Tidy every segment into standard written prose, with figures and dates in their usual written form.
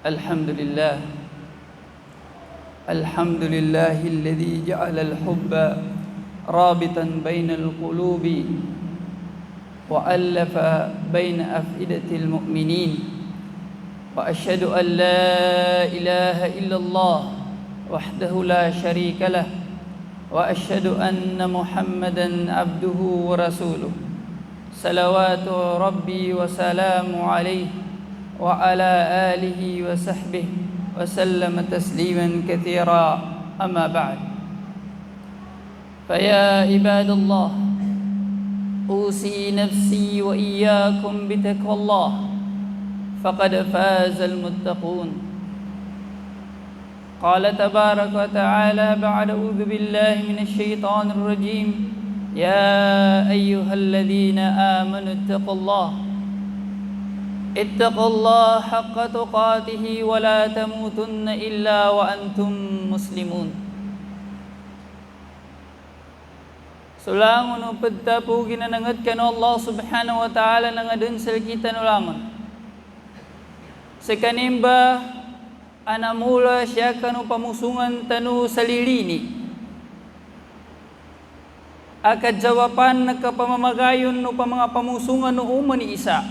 الحمد لله الحمد لله الذي جعل الحب رابطا بين القلوب وألف بين أفئدة المؤمنين وأشهد أن لا إله إلا الله وحده لا شريك له وأشهد أن محمدا عبده ورسوله صلوات ربي وسلام عليه وعلى آله وصحبه وسلم تسليما كثيرا أما بعد فيا عباد الله أوصي نفسي وإياكم بتقوى الله فقد فاز المتقون قال تبارك وتعالى بعد أعوذ بالله من الشيطان الرجيم يا أيها الذين آمنوا اتقوا الله حق تقاته ولا تموتن إلا وأنتم مسلمون. Sulangon o pagtapugin na nangat ka no Allah subhanahu wa ta'ala na nga dun sa kita nulangon. Sa kanimba, anamula siya ka no pamusungan tanu sa lilini. Akad jawapan nagkapamamagayon no pa mga pamusungan no umani isa.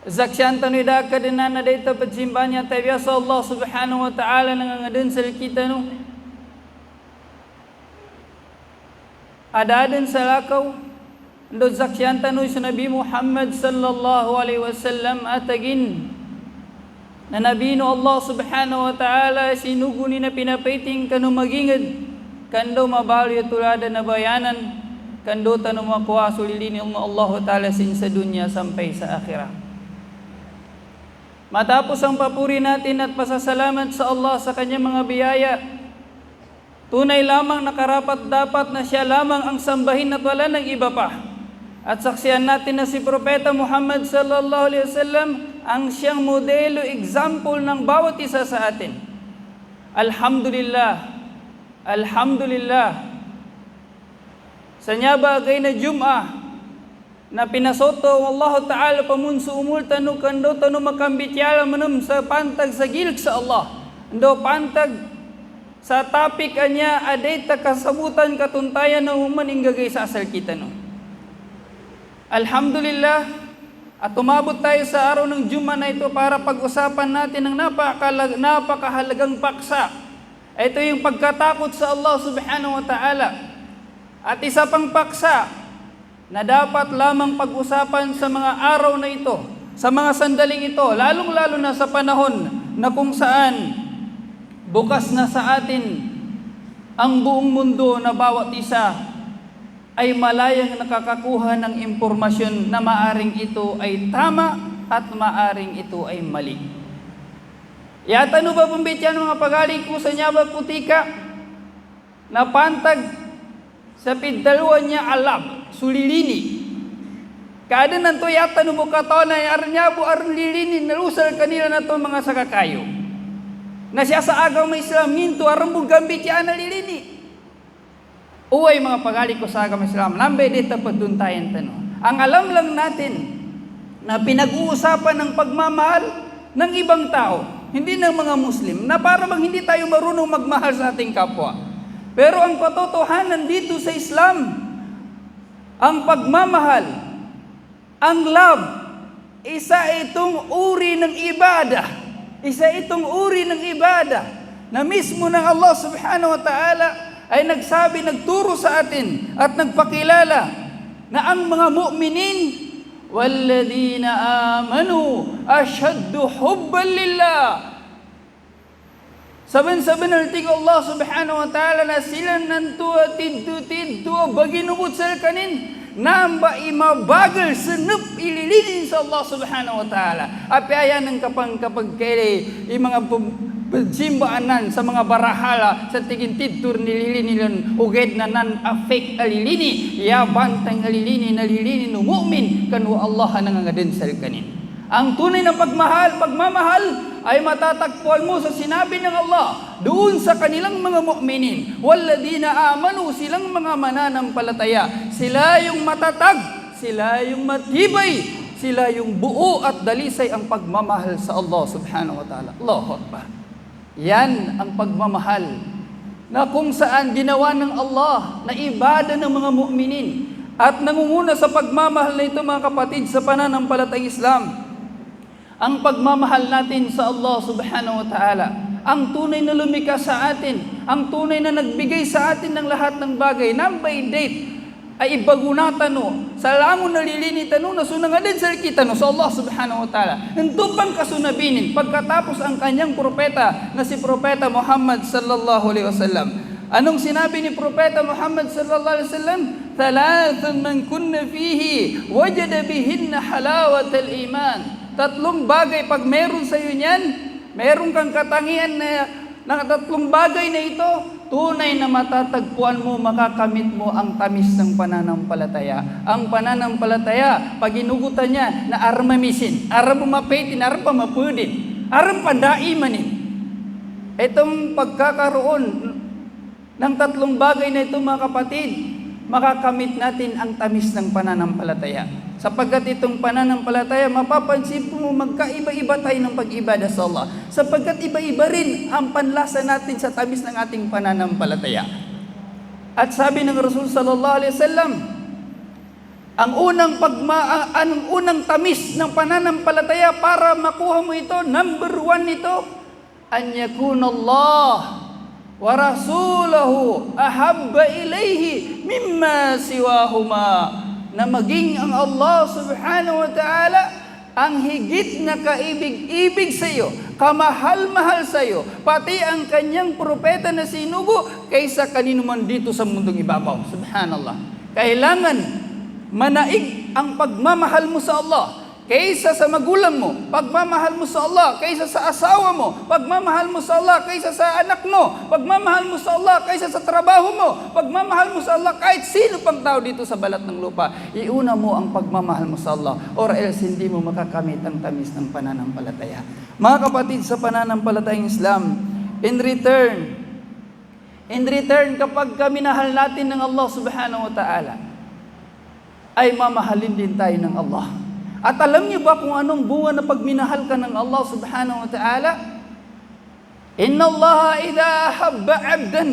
Zaksyan tanu idaka din na dayta pagsimbanya tayo sa Allah subhanahu wa ta'ala na nga dun sa kita no. Adadan sa lakaw ndo zaksyan tanu sa Nabi Muhammad sallallahu alaihi wasallam atagin na Nabi no Allah subhanahu wa ta'ala sinuguni na pinapaiting kanu magingad kando mabali tulada na bayanan kando tanu makuha sulilini Allah ta'ala sin sa dunya sampai sa akhirah. Matapos ang papuri natin at pasasalamat sa Allah sa kanyang mga biyaya, tunay lamang nakarapat dapat na siya lamang ang sambahin at wala ng iba pa. At saksiyan natin na si Propeta Muhammad sallallahu alaihi wasallam ang siyang modelo, example ng bawat isa sa atin. Alhamdulillah, Alhamdulillah. Sa niya bagay na Jum'ah, na pinasoto Allah Ta'ala pamunso umul tanu kando tanu makambityala manam sa pantag sa gilik sa Allah. Ando pantag sa topic anya aday ta kasabutan katuntayan ng human ingagay sa asal kita no. Alhamdulillah at umabot tayo sa araw ng Juma na ito para pag-usapan natin ng napakahalagang paksa. Ito yung pagkatakot sa Allah Subhanahu wa Ta'ala. At isa pang paksa na dapat lamang pag-usapan sa mga araw na ito, sa mga sandaling ito, lalong-lalo na sa panahon na kung saan bukas na sa atin ang buong mundo na bawat isa ay malayang nakakakuha ng impormasyon na maaring ito ay tama at maaring ito ay mali. Yata no ba pumbityan mga pagaling ko sa nyaba putika na pantag sa pidalwa niya alab sulilini. Kada nanto yata no bukato na arnyabo arlilini nalusal kanila na to mga sakakayo. Na siya sa agaw may Islam minto arambog gambit yan nalilini. Uway mga pagali ko sa agaw may Islam. Lambe dito paduntayan tano. Ang alam lang natin na pinag-uusapan ng pagmamahal ng ibang tao, hindi ng mga Muslim, na para bang hindi tayo marunong magmahal sa ating kapwa. Pero ang katotohanan dito sa Islam, ang pagmamahal, ang love, isa itong uri ng ibadah. Isa itong uri ng ibadah na mismo ng Allah subhanahu wa ta'ala ay nagsabi, nagturo sa atin at nagpakilala na ang mga mu'minin, وَالَّذِينَ آمَنُوا أَشَدُّ حُبًّا لِلَّهِ. Saban-saban alting Allah subhanahu wa ta'ala na sila nantua tiddu bagi nubut sa kanin namba imabagal senup ililinin sa Allah subhanahu wa ta'ala. Api ayan ng kapag kere mga pagsimbaanan sa mga barahala sa tigin tiddur nililinin uged na nan-affect alilini ya bantang alilini nalilini no mu'min kanu Allah nangangadin sa kanin. Ang tunay na pagmamahal ay matatagpuan mo sa sinabi ng Allah doon sa kanilang mga mu'minin. Walladina amanu, silang mga mananampalataya. Sila yung matatag, sila yung matibay, sila yung buo at dalisay ang pagmamahal sa Allah subhanahu wa ta'ala. Allahu Akbar. Yan ang pagmamahal na kung saan ginawa ng Allah na ibada ng mga mu'minin at nangunguna sa pagmamahal na ito, mga kapatid, sa pananampalatayang Islam. Ang pagmamahal natin sa Allah subhanahu wa ta'ala, ang tunay na lumikha sa atin, ang tunay na nagbigay sa atin ng lahat ng bagay, nambay date, ay ibagunatan no, sa langon nalilinitan no, nasunangadan sa kita no, sa Allah subhanahu wa ta'ala. Nandupang kasunabinin, pagkatapos ang kanyang propeta, na si Propeta Muhammad sallallahu alaihi wasallam. Anong sinabi ni Propeta Muhammad sallallahu alaihi wasallam? Thalathan man kunna fihi, wajada bihinna halawatal iman. Tatlong bagay, pag meron sa iyo niyan, meron kang katangian na tatlong bagay na ito, tunay na matatagpuan mo, makakamit mo ang tamis ng pananampalataya. Ang pananampalataya, pag inugutan niya, na armamisin, aram mapetin, aram pamapudin, aram pandaimanin. Itong pagkakaroon ng tatlong bagay na ito, mga kapatid, makakamit natin ang tamis ng pananampalataya. Sapagkat itong pananampalataya, mapapansin mo magkaiba-iba tayo ng pag-ibada sa Allah. Sapagkat iba-iba rin ang panlasa natin sa tamis ng ating pananampalataya. At sabi ng Rasul sallallahu alaihi wasallam, ang unang tamis ng pananampalataya para makuha mo ito, number 1 nito, an yakuna Allah wa rasulahu ahabba ilayhi mimma siwahuma. Na maging ang Allah subhanahu wa ta'ala ang higit na kaibig-ibig sa iyo, kamahal-mahal sa iyo, pati ang kanyang propeta na sinugo kaysa kanino man dito sa mundong ibabaw. Subhanallah. Kailangan manaig ang pagmamahal mo sa Allah kaysa sa magulang mo, pagmamahal mo sa Allah kaysa sa asawa mo, pagmamahal mo sa Allah kaysa sa anak mo, pagmamahal mo sa Allah kaysa sa trabaho mo, pagmamahal mo sa Allah kahit sino pang tao dito sa balat ng lupa. Iuna mo ang pagmamahal mo sa Allah, or else hindi mo makakamit ang tamis ng pananampalataya. Mga kapatid, sa pananampalatayang Islam, in return kapag minahal natin ng Allah subhanahu wa ta'ala, ay mamahalin din tayo ng Allah. At alam niyo ba kung anong bunga na pagminahal ka ng Allah subhanahu wa ta'ala? Inna Allah idha ahabba abdan,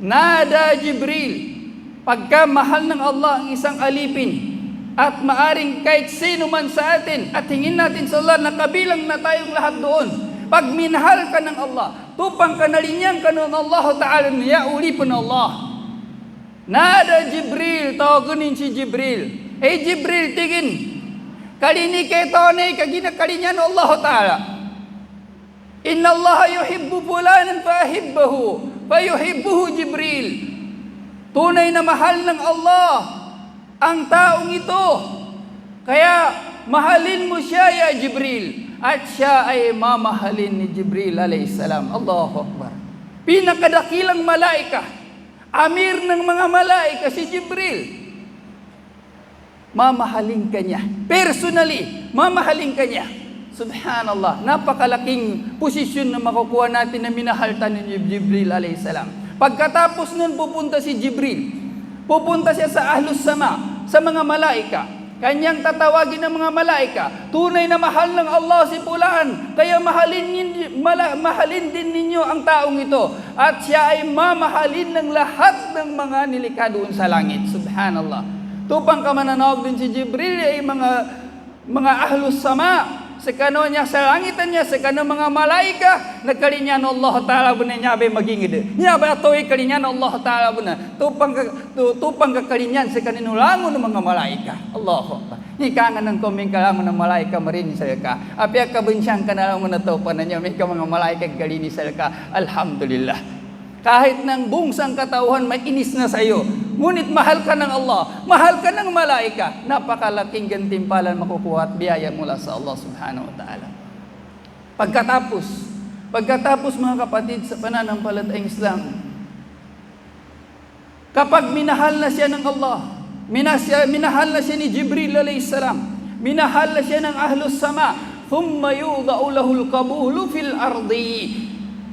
nada Jibril. Pagka mahal ng Allah ang isang alipin, at maaring kahit sino man sa atin, at hingin natin sa Allah na kabilang na tayong lahat doon. Pag minahal ka ng Allah, tupang kanalinyang ka ng Allah ta'ala, niya ulipin Allah. Nada Jibril, tawagunin si Jibril. Hey Jibril, tigin. Kalini ketone kagina kalinyan Allah Ta'ala. Inna Allah yuhibbu fulanan fahibbahu, fayuhibbuhu Jibril. Tunay na mahal ng Allah ang taong ito. Kaya mahalin mo siya, ya Jibril. At siya ay mamahalin ni Jibril alayhisalam. Allahu Akbar. Pinakadakilang malaika, amir ng mga malaika, si Jibril. Mamahalin ka niya. Personally, mamahalin ka niya. Subhanallah, napakalaking posisyon na makukuha natin na minahal tayo ni Jibril alayhisalam. Pagkatapos nun, pupunta si Jibril. Pupunta siya sa Ahlus Sama, sa mga malaika. Kanyang tatawagin ng mga malaika, tunay na mahal ng Allah si Fulan, kaya mahalin din ninyo ang taong ito. At siya ay mamahalin ng lahat ng mga nilikha doon sa langit. Subhanallah. Tupang ka mananawag din si Jibril ay mga Ahlus Sama, sa kano niya sa langitan niya, sa kano mga malaika, nagkalinyan Allah Ta'ala buna niya ba magingid. Niya ba ito'y kalinyan Allah Ta'ala buna. Tupang kakalinyan sa kaninulangon ng mga malaika. Allahu Akbar. Ikangan ng kuming kalangon ng malaika marini sa ka. Apya kabunsyang kanalangon na tupan na niya, may ka mga malaika galini sa ka. Alhamdulillah. Kahit ng bungsang katauhan may inis na sa iyo, ngunit mahal ka ng Allah, mahal ka ng malaika, napakalaking gantimpalan makukuha at biyaya mula sa Allah subhanahu wa ta'ala. Pagkatapos mga kapatid, sa pananampalatayang Islam, kapag minahal na siya ng Allah, minahal na siya ni Jibril alayhisalam, minahal na siya ng Ahlus Sama, thumma yuda'u lahul qabulu fil ardi.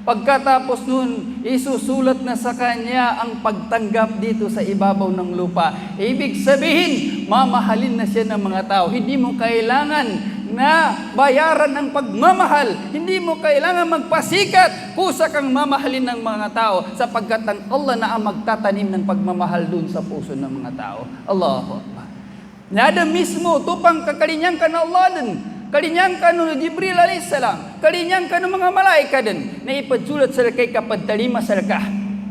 Pagkatapos nun, isusulat na sa kanya ang pagtanggap dito sa ibabaw ng lupa. Ibig sabihin, mamahalin na siya ng mga tao. Hindi mo kailangan na bayaran ang pagmamahal. Hindi mo kailangan magpasikat, kusa kang mamahalin ng mga tao, sapagkat ang Allah na ang magtatanim ng pagmamahal dun sa puso ng mga tao. Allahu Akbar. Nada mismo, tupang kakalinyang ka na Allah din. Kalinyang ka no Jibril alaihissalam. Kalinyang ka no mga malaika din. Na ipagsulat sa kay kapadtalima sa ka.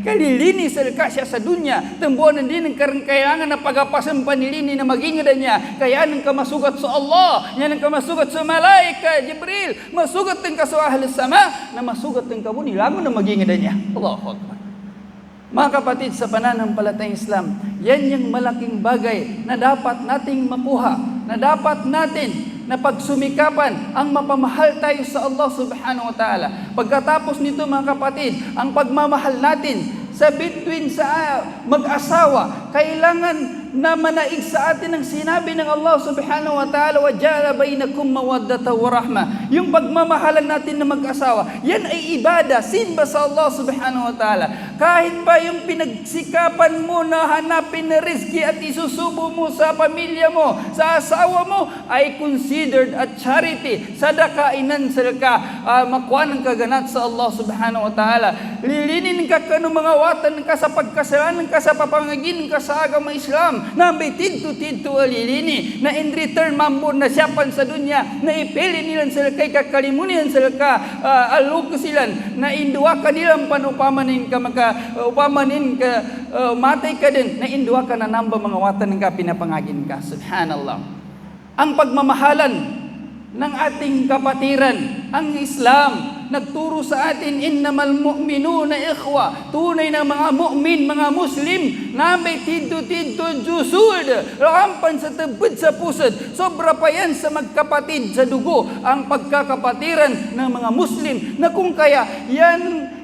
Kalilini sa siya sa dunya. Tembuan din ang kailangan na pagapasan panilini na magingadan niya. Kaya nang kamasugat sa Allah. Yan ang kamasugat sa malaika, Jibril. Masugat din ka sa ahli sama. Na masugat din ka mo nilago na magingadan niya. Allahu Akbar. Mga kapatid sa pananampalatayang Islam, yan yung malaking bagay na dapat nating makuha. Na dapat natin na pagsumikapan ang mapamahal tayo sa Allah subhanahu wa ta'ala. Pagkatapos nito mga kapatid, ang pagmamahal natin sa between sa mag-asawa, kailangan na manaig sa atin ang sinabi ng Allah subhanahu wa ta'ala, wa ja'ala bainakum mawaddata wa rahma. Yung pagmamahalan natin na mag-asawa, yan ay ibada, sinba sa Allah subhanahu wa ta'ala. Kahit pa yung pinagsikapan mo na hanapin na rizki at isusubo mo sa pamilya mo, sa asawa mo, ay considered at charity, sadakainan sa makuha ng kaganat sa Allah subhanahu wa ta'ala. Lilinin ka kanong mga watan ka sa pagkasalanan ka sa papangagin ka sa agama Islam, na may tidto alilini, na in return mambur na siyapan sa dunya, na ipili nilang sila kay kakalimunihan sila ka, alug silan, na induwa ka nilang panupamanin ka, upamanin ka, matay ka din, na induwa ka na namba mga watan ka, pinapangagin ka. Subhanallah. Ang pagmamahalan ng ating kapatiran, ang Islam, nagturo sa atin, innamal mu'minuna ikhwa. Tunay na mga mu'min, mga Muslim, na may tidto jusud, rampan sa tebed sa pusod. Sobra pa yan sa magkapatid sa dugo, ang pagkakapatiran ng mga Muslim, na kung kaya,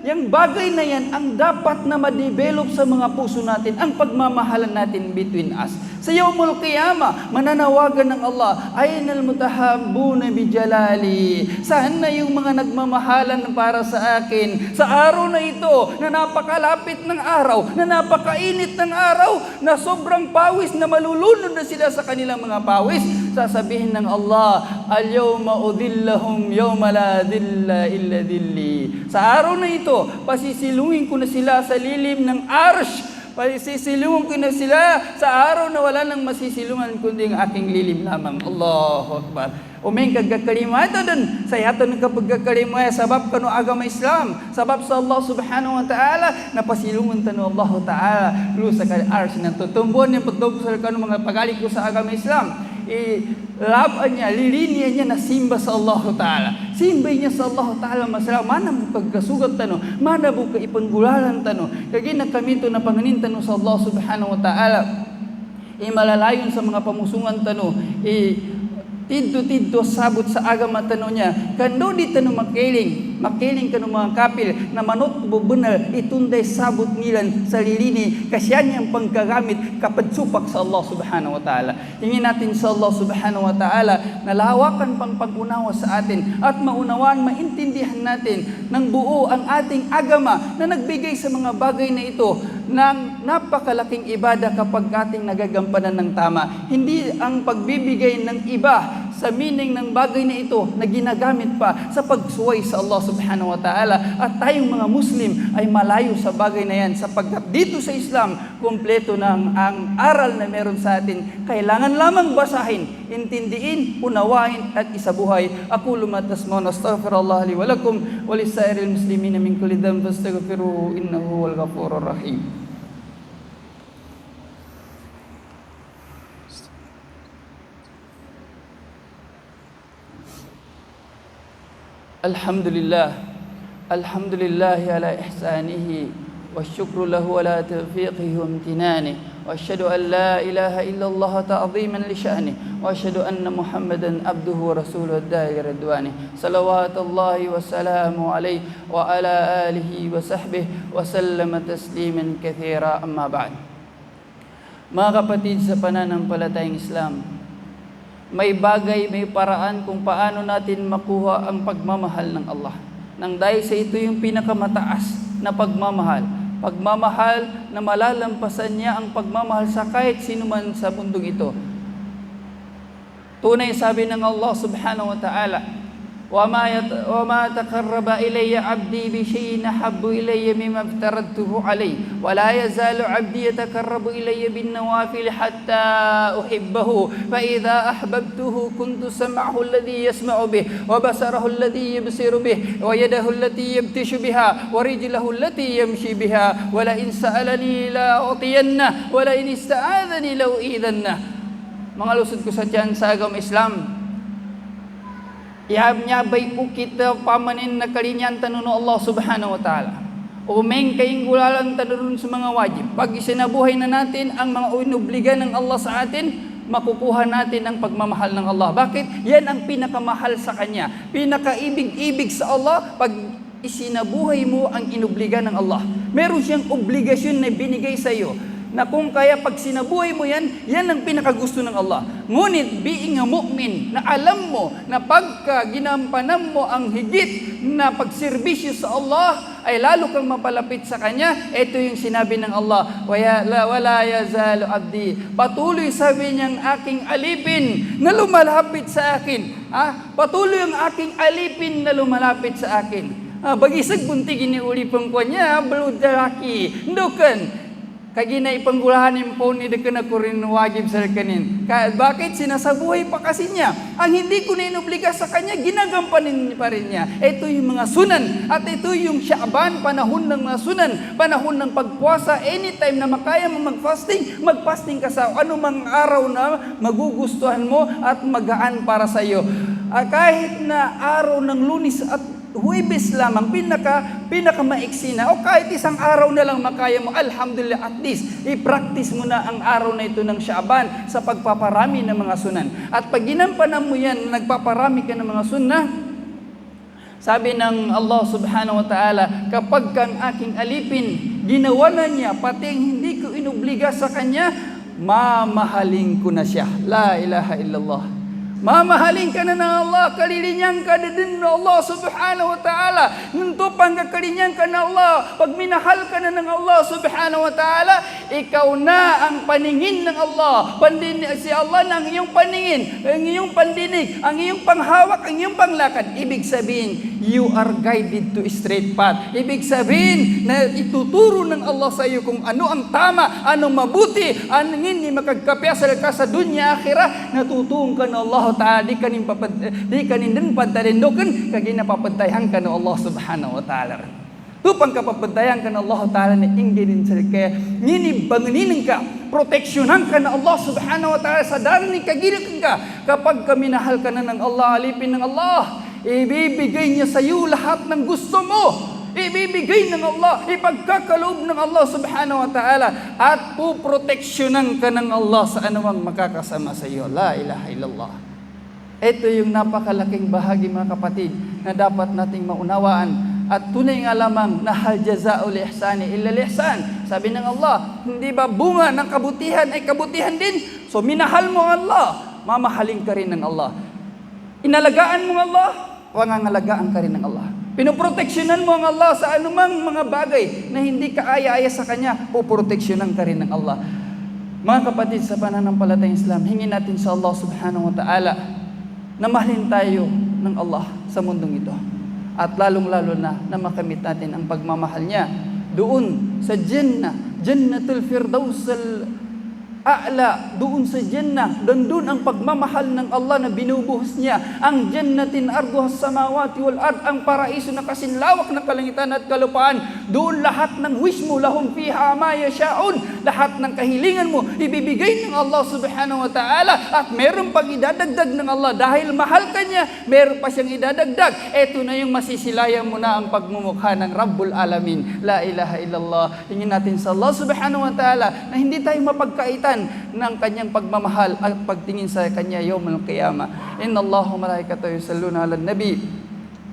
yung bagay na yan, ang dapat na ma-develop sa mga puso natin, ang pagmamahalan natin between us. Sa Yawmul Qiyamah, mananawagan ng Allah, aynal mutahabbuna bijalali. Saan na yung mga nagmamahalan para sa akin? Sa araw na ito, na napakalapit ng araw, na napakainit ng araw, na sobrang pawis, na malulunod na sila sa kanilang mga pawis, sasabihin ng Allah, al-yawma udillahum yawma la dilla illa dilli. Sa araw na ito, pasisilungin ko na sila sa lilim ng arsh. Pasisilungan ko na sila sa araw na wala nang masisilungan kundi ang aking lilim lamang. Allahu Akbar. Umeng kagkakalima ito dun. Sa yaton ng kapagkakalima, sabab kanu agama Islam. Sabab sa Allah subhanahu wa ta'ala, napasilungan tanu Allah ta'ala. Lusa ka arsh ng tutumbuan yung pagdog sa kanu mga pagalik ko sa agama Islam. Laban niya, lilinya niya na simba sa Allah Ta'ala. Simba niya sa Allah Ta'ala masalaw. Mana mo pagkasugat tano, mana mo kaipanggulalan tano. Kaya kami ito na panganin tano sa Allah Subhanahu wa Ta'ala. Malalayon sa mga pamusungan tano. Tiddo sabot sa agama tano niya. Kando di tano makiling kano mga kapil na manot bubunal itunday sabot nilan sa lilini kasyan niyang panggagamit kapagsupak sa Allah subhanahu wa ta'ala. Hingin natin sa Allah subhanahu wa ta'ala na lawakan pang pag-unawa sa atin at maunawaan, maintindihan natin ng buo ang ating agama na nagbigay sa mga bagay na ito ng napakalaking ibada kapag ating nagagampanan ng tama. Hindi ang pagbibigay ng iba sa meaning ng bagay na ito na ginagamit pa sa pagsuway sa Allah subhanahu wa ta'ala, at tayong mga Muslim ay malayo sa bagay na yan, sapagkat dito sa Islam kumpleto ng ang aral na meron sa atin. Kailangan lamang basahin, intindiin, unawain at isabuhay. Aqulu ma tasma'un, astaghfirullah li wa lakum wa lisairil muslimina min kulli dhanbin fastaghfiruhu innahu huwal ghafurur rahim. Alhamdulillah ala ihsanihi wa syukru lahu ala tawfiqihi wa imtinanihi wa asyhadu an la ilaha illallah ta'ziman li sya'nihi wa asyhadu anna Muhammadan abduhu wa rasuluhu ad-da'i ridwanihi salawatullahi wa salamu alaihi wa ala alihi wa sahbihi wa sallama tasliman katsira, amma ba'd. Mga kapatid sa pananampalatayang Islam, may bagay, may paraan kung paano natin makuha ang pagmamahal ng Allah. Nang dahil sa ito yung pinakamataas na pagmamahal. Pagmamahal na malalampasan niya ang pagmamahal sa kahit sino man sa mundong ito. Tunay sabi ng Allah subhanahu wa ta'ala, وَمَا تَقَرَّبَ إِلَيَّ عَبْدِي بِشَيْءٍ أَحَبُّ إِلَيَّ مِمَّا افْتَرَضْتُهُ عَلَيْهِ وَلَا يَزَالُ عَبْدِي يَتَقَرَّبُ إِلَيَّ بِالنَّوَافِلِ حَتَّى أُحِبَّهُ فَإِذَا أَحْبَبْتُهُ كُنْتُ سَمْعَهُ الَّذِي يَسْمَعُ بِهِ وَبَصَرَهُ الَّذِي يُبْصِرُ بِهِ وَيَدَهُ الَّتِي يَبْطِشُ بِهَا وَرِجْلَهُ الَّتِي يَمْشِي بِهَا وَلَئِنْ سَأَلَنِي لَأُعْطِيَنَّهُ وَلَئِنِ اسْتَعَاذَنِي لَأُعِيذَنَّهُ. Mga lusod ko sa tiyan sa agam Islam, ihab-nyabay po kita pamanin na kalinyan tanun Allah subhanahu wa ta'ala. Umeng kayong gulalang tanun sa mga wajib. Pag isinabuhay na natin ang mga inubligan ng Allah sa atin, makukuha natin ang pagmamahal ng Allah. Bakit? Yan ang pinakamahal sa Kanya. Pinakaibig-ibig sa Allah pag isinabuhay mo ang inubligan ng Allah. Meron siyang obligasyon na binigay sa iyo, na kung kaya pag sinabuhay mo yan, yan ang pinakagusto ng Allah. Ngunit being a mu'min, na alam mo na pagka ginampanan mo ang higit na pagserbisyo sa Allah, ay lalo kang mapalapit sa Kanya. Ito yung sinabi ng Allah, wala yazalu abdi. Patuloy sabi niyang aking alipin na lumalapit sa akin. Patuloy ang aking alipin na lumalapit sa akin. Bagisag buntigin ni uli pang kanya, balud daraki. Ndukan. Kagina ipanggulahan yung po ni dekan ako rin wajib sa kanin. Bakit? Sinasabuhay pa kasi niya. Ang hindi ko na inubliga sa kanya, ginagampanin pa rin niya. Ito yung mga sunan. At ito yung Sha'ban, panahon ng mga sunan. Panahon ng pagpuasa. Anytime na makaya mo mag-fasting, mag-fasting ka sa anumang araw na magugustuhan mo at magaan para sa iyo. Kahit na araw ng Lunes at Huwebes lamang, pinaka-maiksi na, o kahit isang araw na lang makaya mo, alhamdulillah, at least, i-practice mo na ang araw na ito ng Sha'ban sa pagpaparami ng mga sunan. At pag ginampanan mo yan, nagpaparami ka ng mga sunnah, sabi ng Allah subhanahu wa ta'ala, kapag kang aking alipin, ginawa na niya, pati hindi ko inubliga sa kanya, mamahalin ko na siya. La ilaha illallah. Mamahalin ka na ng Allah, kalilinyan ka na din ng Allah subhanahu wa ta'ala. Nuntupang ka kalilinyan ka na Allah. Pag minahal ka na ng Allah subhanahu wa ta'ala, ikaw na ang paningin ng Allah. Si Allah na ang iyong paningin, ang iyong pandinig, ang iyong panghawak, ang iyong panglakad. Ibig sabihin, you are guided to straight path. Ibig sabihin na ituturo ng Allah sa iyo kung ano ang tama, ano mabuti, ano hindi makagkapyasal ka sa dunya akhirah, natutuong ka ng Allah ta'ala, di kanin din pagtalindokan, kagina papantayan ka ng Allah subhanahu wa ta'ala. Tupang kapapantayan ka ng Allah ta'ala na inginin sa kaya, nginibanginin ka, proteksyonan ka ng Allah subhanahu wa ta'ala, sa darating kagilikan ka, kapag kaminahal ka na ng Allah, alipin ng Allah, ibibigay niya sa iyo lahat ng gusto mo. Ibibigay ng Allah, ipagkakaloob ng Allah subhanahu wa ta'ala, at puproteksyonan ka ng Allah sa anumang makakasama sa iyo. La ilaha illallah. Ito yung napakalaking bahagi, mga kapatid, na dapat nating maunawaan. At tunay nga lamang na hal jazaa'ul ihsani illa ihsan. Sabi ng Allah, hindi ba bunga ng kabutihan ay kabutihan din? So minahal mo ang Allah, mamahalin ka rin ng Allah. Inalagaan mo ang Allah, wangangalagaan ka rin ng Allah. Pinoproteksyonan mo ang Allah sa anumang mga bagay na hindi ka aya-aya sa Kanya, puproteksyonan ka rin ng Allah. Mga kapatid, sa pananampalatayang Islam, hingin natin sa Allah subhanahu wa ta'ala na mahalin tayo ng Allah sa mundong ito. At lalong-lalo na makamit natin ang pagmamahal niya doon sa Jannah, Jannatul Firdaus A'la, doon sa Jannah, doon ang pagmamahal ng Allah na binubuhos niya. Ang Jannatin arduhas samawati wal ard, ang paraiso na kasinlawak ng kalangitan at kalupaan. Doon lahat ng wish mo, lahum fiha ma yasha'un, lahat ng kahilingan mo ibibigay ng Allah subhanahu wa ta'ala. At meron pang idadagdag ng Allah dahil mahal ka niya, meron pa siyang idadagdag. Ito na yung masisilayan mo na ang pagmumukha ng Rabbul Alamin. La ilaha illallah. Hingin natin sa Allah subhanahu wa ta'ala na hindi tayo mapagkaitan ng kanyang pagmamahal at pagtingin sa kanya yawmal qiyamah. Inna Allahu malaikatahu yusalluna 'alan nabi.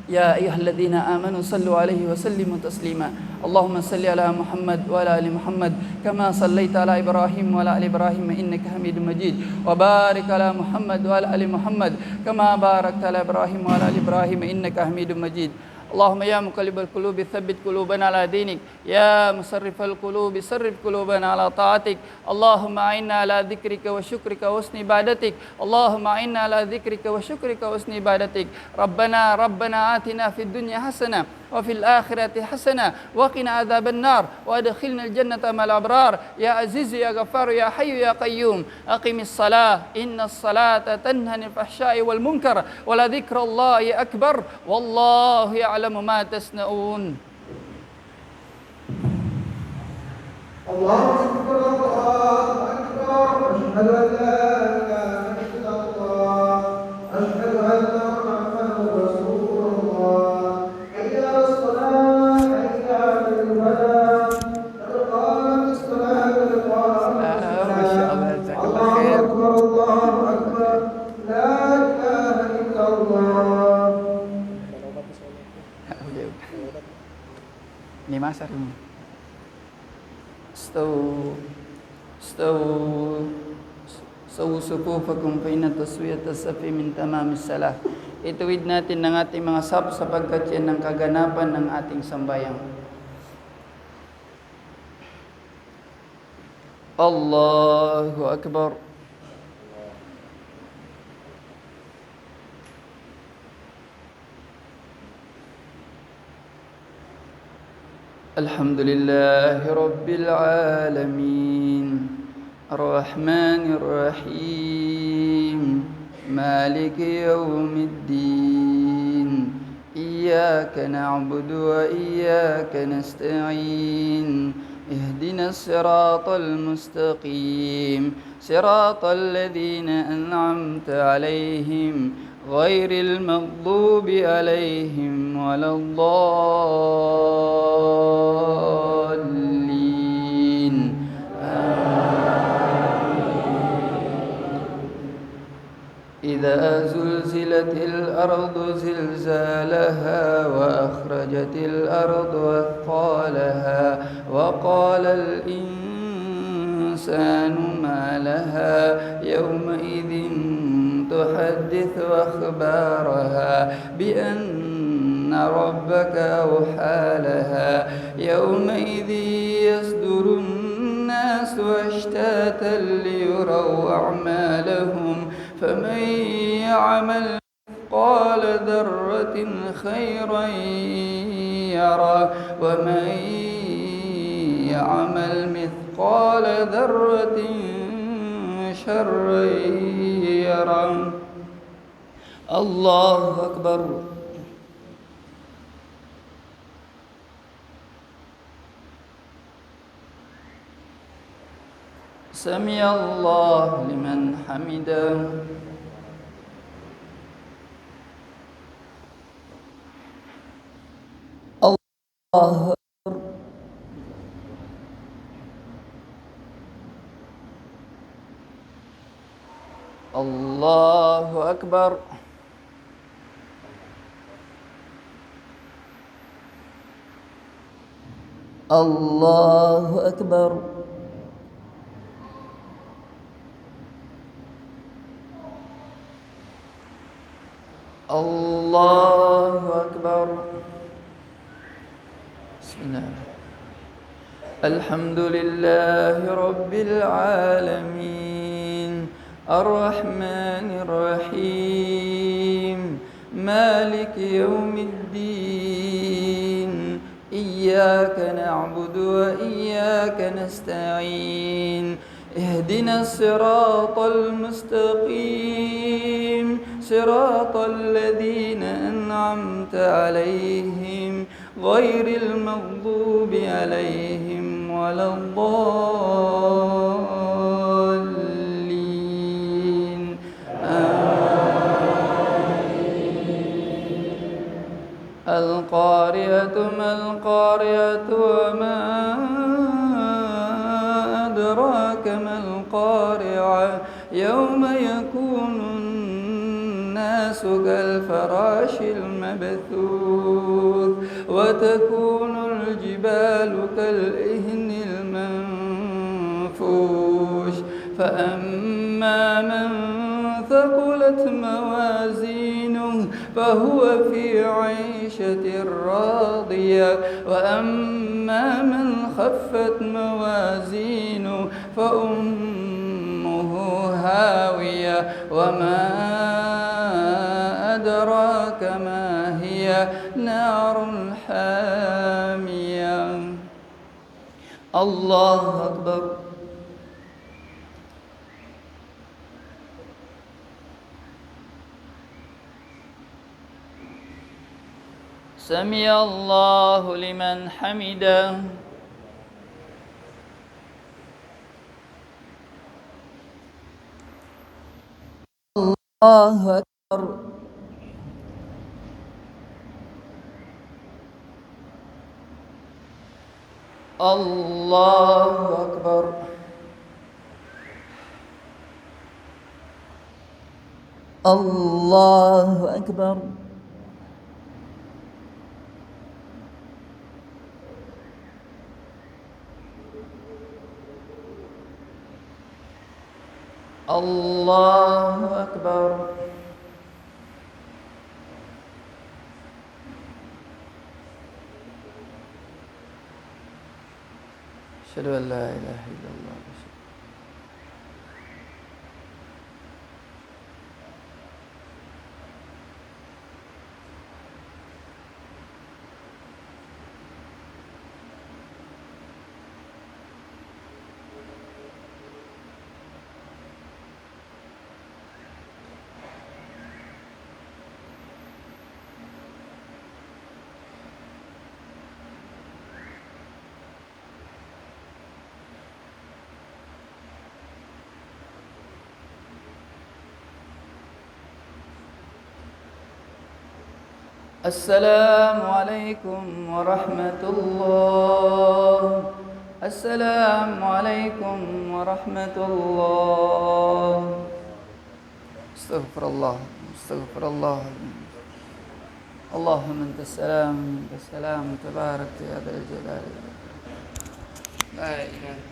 Ya ayyuhalladhina amanu sallu 'alaihi wa sallimu taslima. Allahumma salli ala Muhammad wa ala ali Muhammad kama sallaita ala Ibrahim wa ala ali Ibrahim innaka Hamidum Majid. Wa barik ala Muhammad wa ala ali Muhammad kama barakta ala Ibrahim wa ala ali Ibrahim innaka Hamidum Majid. اللهم يا مقلب القلوب ثبت قلوبنا على دينك، يا مصرف القلوب صرف قلوبنا على طاعتك. اللهم أعنا على ذكرك وشكرك وحسن عبادتك. اللهم أعنا على ذكرك وشكرك وحسن عبادتك. ربنا آتنا في الدنيا حسنة وفي الآخرة حسنة وقنا عذاب النار وأدخلنا الجنة مع الأبرار. يا عزيز يا غفار يا حي يا قيوم أقم الصلاة إن الصلاة تنهى عن الفحشاء والمنكر ولذكر الله أكبر والله يعلم ما تصنعون. الله أكبر الله أكبر أشهد أن لا إله إلا الله أشهد أن محمدا رسول الله حي على الصلاة حي على الفلاح قد قامت الصلاة قد قامت الصلاة الله أكبر الله أكبر لا إله إلا الله. Ni masa rin. استووا صفوفكم فإن تسوية الصف من تمام الصلاة. Ituwid natin ng ating mga sap sapagkat yan ang kaganapan ng ating sambayang. Allahu Akbar. الحمد لله رب العالمين الرحمن الرحيم مالك يوم الدين إياك نعبد وإياك نستعين اهدنا الصراط المستقيم صراط الذين أنعمت عليهم غير المغضوب عليهم ولا الضالين إذا زلزلت الأرض زلزالها وأخرجت الأرض أثقالها وقال الإنسان ما لها يومئذ تحدث أخبارها بأن ربك أوحى لها يومئذ يصدر الناس أشتاتا ليروا أعمالهم فمن يعمل مثقال ذرة خيرا يره ومن يعمل مثقال ذرة شرا يره. الله أكبر. سمع الله لمن حمده. الله أكبر. الله أكبر. الله أكبر. الله أكبر. بسم الله. الحمد لله رب العالمين الرحمن الرحيم مالك يوم الدين إياك نعبد وإياك نستعين اهدنا الصراط المستقيم صراط الذين أنعمت عليهم غير المغضوب عليهم ولا الضالين القارعة ما القارعة وما أدراك ما القارعة يوم يكون الناس كالفراش المبثوث وتكون الجبال كالإهن المنفوش فأما من ثقلت موازينه فهو في عيشة راضية وأما من خفت موازينه فأمه هاوية وما أدراك ما هي نار حامية. الله أكبر. سمع الله لمن حمده. الله أكبر. الله أكبر. الله أكبر. الله أكبر. أشهد أن لا إله إلا الله. السلام عليكم ورحمة الله. السلام عليكم ورحمة الله. استغفر الله. استغفر الله. اللهم أنت السلام، أنت السلام، تبارك يا ذا الجلال. لا إله